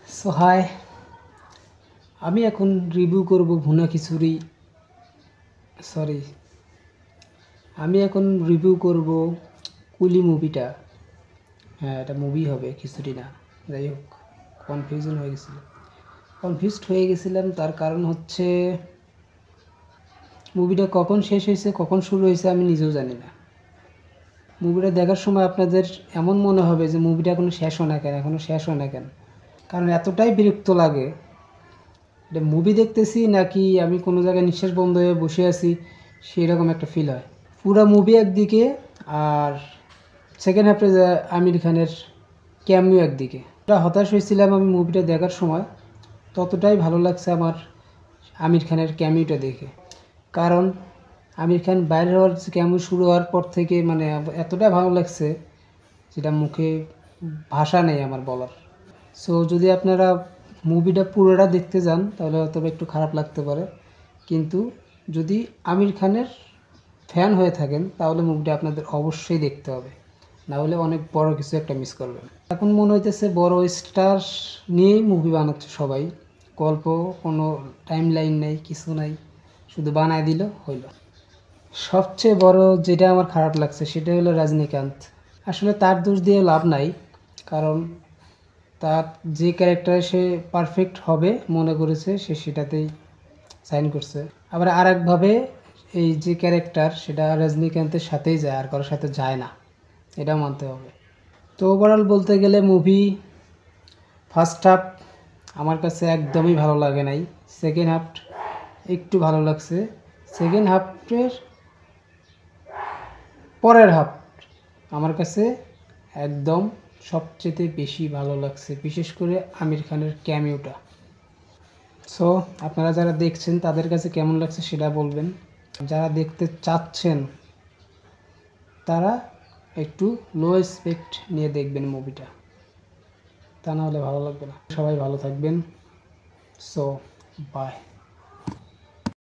So high, আমি এখন review করব ভুনা খিচুড়ি। আমি এখন রিভিউ করব কুলি মুভিটা। হ্যাঁ, এটা মুভি হবে, খিচুড়ি না। যাই হোক, কনফিউজড হয়ে গেছিলাম। তার কারণ হচ্ছে মুভিটা কখন শেষ হয়েছে, কখন শুরু হয়েছে আমি নিজেও জানি না। মুভিটা দেখার সময় আপনাদের এমন মনে হবে যে মুভিটা এখনও শেষ হয় না কেন। কারণ এতটাই বিরক্ত লাগে। এটা মুভি দেখতেছি নাকি আমি কোনো জায়গায় নিঃশ্বাস বন্ধ হয়ে বসে আছি, সেই রকম একটা ফিল হয়। পুরো মুভি একদিকে, আর সেকেন্ড হাফে আমির খানের ক্যামিও একদিকে। হতাশ হয়েছিলাম আমি মুভিটা দেখার সময়, ততটাই ভালো লাগছে আমার আমির খানের ক্যামিওটা দেখে। কারণ আমির খান বাইরে হওয়ার ক্যামিও শুরু হওয়ার পর থেকে মানে এতটা ভালো লাগছে যেটা মুখে ভাষা নেই আমার বলার। সো যদি আপনারা মুভিটা পুরোটা দেখতে যান তাহলে হয়তো একটু খারাপ লাগতে পারে, কিন্তু যদি আমির খানের ফ্যান হয়ে থাকেন তাহলে মুভিটা আপনাদের অবশ্যই দেখতে হবে, না হলে অনেক বড় কিছু একটা মিস করবেন। এখন মনে হইতেছে বড় স্টার নিয়েই মুভি বানাচ্ছে সবাই, গল্প কোনো টাইম লাইন নেই, কিছু নাই, শুধু বানায় দিল হইল। সবচেয়ে বড় যেটা আমার খারাপ লাগছে সেটা হলো রজনীকান্ত। আসলে তার দোষ দিয়ে লাভ নাই, কারণ তার যে ক্যারেক্টারে সে পারফেক্ট হবে মনে করেছে সে সেটাতেই সাইন করছে। আবার আরেকভাবে এই যে ক্যারেক্টার সেটা রজনীকান্তের সাথেই যায়, আর কারোর সাথে যায় না, এটা মানতে হবে। তো ওভারঅল বলতে গেলে মুভি ফার্স্ট হাফ আমার কাছে একদমই ভালো লাগে নাই, সেকেন্ড হাফ একটু ভালো লাগছে। সেকেন্ড হাফের পরের হাফ আমার কাছে একদম সবচেয়ে বেশি ভালো লাগছে, বিশেষ করে আমির খানের ক্যামিওটা। সো আপনারা যারা দেখছেন তাদের কাছে কেমন লাগছে সেটা বলবেন। যারা দেখতে চাচ্ছেন তারা একটু লো এক্সপেক্ট নিয়ে দেখবেন মুভিটা, তা না হলে ভালো লাগবে না। সবাই ভালো থাকবেন। So by.